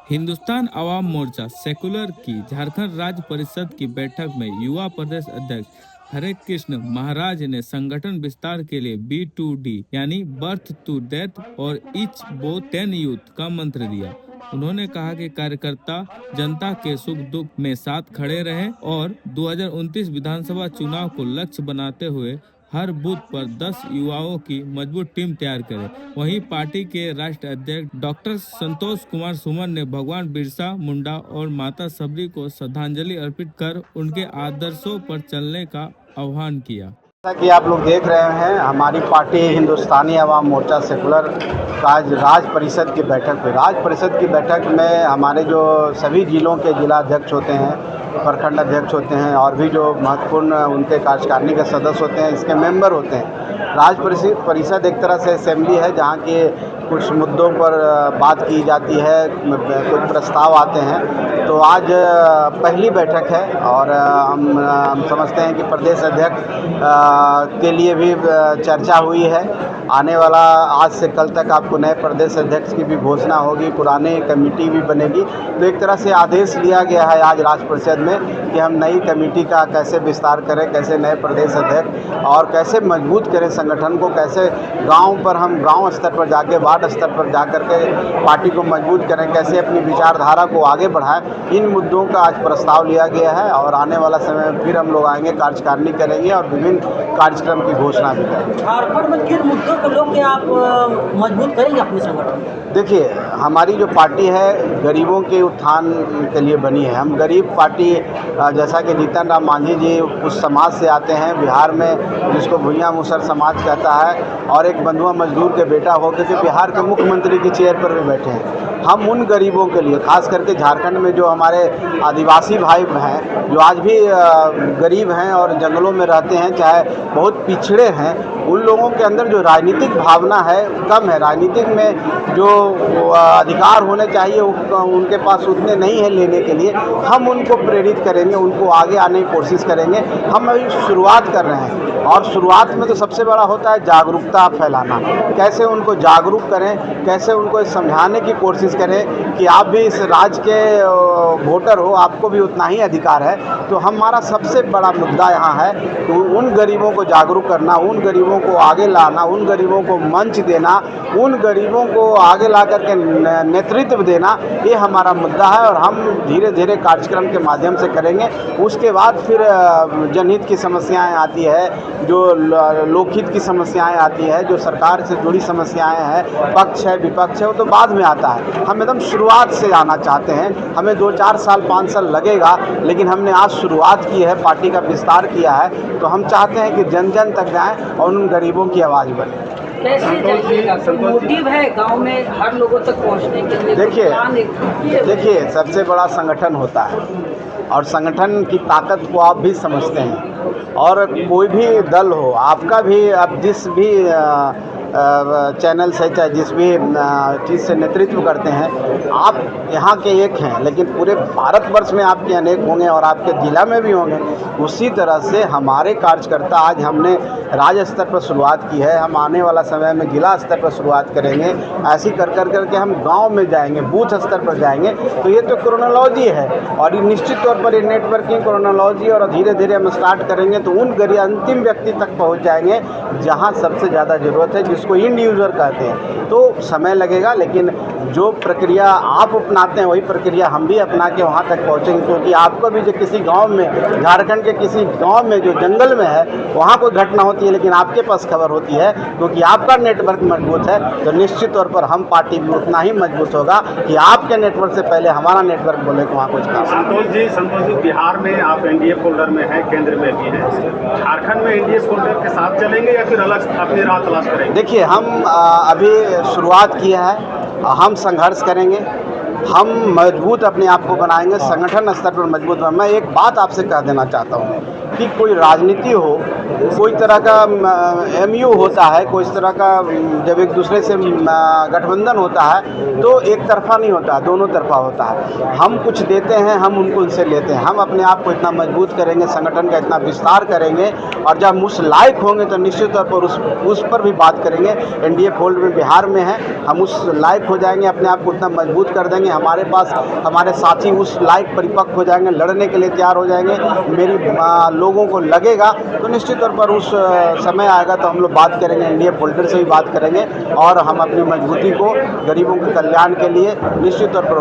Hindustan Awam Morcha secular की झारखंड राज्य परिषद की बैठक में युवा प्रदेश अध्यक्ष हरे कृष्ण महाराज ने संगठन विस्तार के लिए B2D यानी बर्थ टू डेथ और ईच बोथ 10 यूथ का मंत्र दिया। उन्होंने कहा कि कार्यकर्ता जनता के सुख दुख में साथ खड़े रहे और 2029 विधानसभा चुनाव को लक्ष्य बनाते हुए हर बूथ पर 10 युवाओं की मजबूत टीम तैयार करें। वहीं पार्टी के राष्ट्रीय अध्यक्ष डॉक्टर संतोष कुमार सुमन ने भगवान बिरसा मुंडा और माता सबरी को श्रद्धांजलि अर्पित कर उनके आदर्शों पर चलने का आह्वान किया। जैसा कि आप लोग देख रहे हैं, हमारी पार्टी हिंदुस्तानी अवाम मोर्चा सेकुलर का आज राज्य परिषद की बैठक हुई। राज्य परिषद की बैठक में हमारे जो सभी जिलों के जिला अध्यक्ष होते हैं, प्रखंड अध्यक्ष होते हैं और भी जो महत्वपूर्ण उनके कार्यकारिणी के सदस्य होते हैं, इसके मेंबर होते हैं। राज्य परिषद एक तरह से असेंबली है जहाँ के कुछ मुद्दों पर बात की जाती है, कुछ प्रस्ताव आते हैं। तो आज पहली बैठक है और हम समझते हैं कि प्रदेश अध्यक्ष के लिए भी चर्चा हुई है। आने वाला आज से कल तक आपको नए प्रदेश अध्यक्ष की भी घोषणा होगी, पुराने कमेटी भी बनेगी। तो एक तरह से आदेश लिया गया है आज राज्य परिषद में कि हम नई कमेटी का कैसे विस्तार करें, कैसे नए प्रदेश अध्यक्ष और कैसे मजबूत करें संगठन को, कैसे गांव पर हम गांव स्तर पर जाके वार्ड स्तर पर जा कर के पार्टी को मजबूत करें, कैसे अपनी विचारधारा को आगे बढ़ाएं। इन मुद्दों का आज प्रस्ताव लिया गया है और आने वाला समय में फिर हम लोग आएंगे, कार्यकारिणी करेंगे और विभिन्न कार्यक्रम की घोषणा भी करेंगे। झारखंड में किन मुद्दों को लोग आप मजबूत करेंगे अपने संगठन? देखिए, हमारी जो पार्टी है गरीबों के उत्थान के लिए बनी है। हम गरीब पार्टी, जैसा कि जीतन राम मांझी जी उस समाज से आते हैं बिहार में जिसको भुइयां मुसर समाज कहता है और एक बंधुआ मजदूर के बेटा होकर के बिहार के मुख्यमंत्री की चेयर पर भी बैठे हैं। हम उन गरीबों के लिए, खास करके झारखंड में जो हमारे आदिवासी भाई हैं जो आज भी गरीब हैं और जंगलों में रहते हैं, चाहे बहुत पिछड़े हैं, उन लोगों के अंदर जो राजनीतिक भावना है कम है। राजनीतिक में जो अधिकार होने चाहिए उनके पास उतने नहीं है लेने के लिए। हम उनको प्रेरित करेंगे, उनको आगे आने की कोशिश करेंगे। हम अभी शुरुआत कर रहे हैं और शुरुआत में तो सबसे बड़ा होता है जागरूकता फैलाना। कैसे उनको जागरूक करें, कैसे उनको समझाने की कोशिश करें कि आप भी इस राज्य के वोटर हो, आपको भी उतना ही अधिकार है। तो हमारा सबसे बड़ा मुद्दा यहाँ है तो उन गरीबों को जागरूक करना, उन गरीबों को आगे लाना, उन गरीबों को मंच देना, उन गरीबों को आगे ला करके नेतृत्व देना, ये हमारा मुद्दा है और हम धीरे धीरे कार्यक्रम के माध्यम से करेंगे। उसके बाद फिर जनहित की समस्याएं आती है, जो लोकहित की समस्याएं आती है, जो सरकार से जुड़ी समस्याएं हैं, पक्ष है विपक्ष है, वो तो बाद में आता है। हम एकदम शुरुआत से आना चाहते हैं। हमें 2-4 साल 5 साल लगेगा, लेकिन हमने आज शुरुआत की है, पार्टी का विस्तार किया है। तो हम चाहते हैं कि जन जन तक जाएं और उन गरीबों की आवाज़ बने। कैसे जाइएगा? कोई मोटिव है गांव में हर लोगों तक पहुंचने के लिए? देखिए, सबसे बड़ा संगठन होता है और संगठन की ताकत को आप भी समझते हैं। और कोई भी दल हो, आपका भी, आप जिस भी चैनल से चाहे जिस भी चीज़ से नेतृत्व करते हैं, आप यहाँ के एक हैं, लेकिन पूरे भारतवर्ष में आपके अनेक होंगे और आपके ज़िला में भी होंगे। उसी तरह से हमारे कार्यकर्ता, आज हमने राज्य स्तर पर शुरुआत की है, हम आने वाला समय में जिला स्तर पर शुरुआत करेंगे। ऐसी कर करके हम गांव में जाएंगे, बूथ स्तर पर जाएंगे। तो ये तो क्रोनोलॉजी है और ये निश्चित तौर पर ये नेटवर्किंग क्रोनोलॉजी और धीरे धीरे हम स्टार्ट करेंगे तो उन अंतिम व्यक्ति तक पहुँच जाएंगे जहाँ सबसे ज़्यादा ज़रूरत है, जिसको इंड यूज़र कहते हैं। तो समय लगेगा, लेकिन जो प्रक्रिया आप अपनाते हैं वही प्रक्रिया हम भी अपना के वहाँ तक पहुँचेंगे। क्योंकि आपको भी जो किसी गांव में, झारखंड के किसी गांव में जो जंगल में है, वहाँ कोई घटना होती है लेकिन आपके पास खबर होती है, क्योंकि आपका नेटवर्क मजबूत है। तो निश्चित तौर पर हम पार्टी भी उतना ही मजबूत होगा कि आपके नेटवर्क से पहले हमारा नेटवर्क बोले कि वहाँ कुछ काम। संतोष जी, बिहार में आप एनडीए फोल्डर में हैं, केंद्र में भी हैं, झारखंड में एनडीए फोल्डर के साथ चलेंगे या फिर अलग अपनी राह तलाश करेंगे? देखिए, हम अभी शुरुआत किया है, हम संघर्ष करेंगे, हम मजबूत अपने आप को बनाएंगे, संगठन स्तर पर मजबूत। मैं एक बात आपसे कह देना चाहता हूँ कि कोई राजनीति हो कोई तरह का एमयू होता है, कोई इस तरह का जब एक दूसरे से गठबंधन होता है तो एक तरफा नहीं होता, दोनों तरफा होता है। हम कुछ देते हैं, हम उनको उनसे लेते हैं। हम अपने आप को इतना मजबूत करेंगे, संगठन का इतना विस्तार करेंगे और जब उस लायक होंगे तो निश्चित तौर पर उस पर भी बात करेंगे। एनडीए फोल्ड में बिहार में है, हम उस लायक हो जाएंगे, अपने आप को इतना मजबूत कर देंगे, हमारे पास हमारे साथी उस लायक परिपक्व हो जाएंगे, लड़ने के लिए तैयार हो जाएंगे। मेरी लोगों को लगेगा तो निश्चित तौर पर उस समय आएगा तो हम लोग बात करेंगे, एनडीए फोल्डर से भी बात करेंगे और हम अपनी मजबूती को गरीबों के कल्याण के लिए निश्चित तौर पर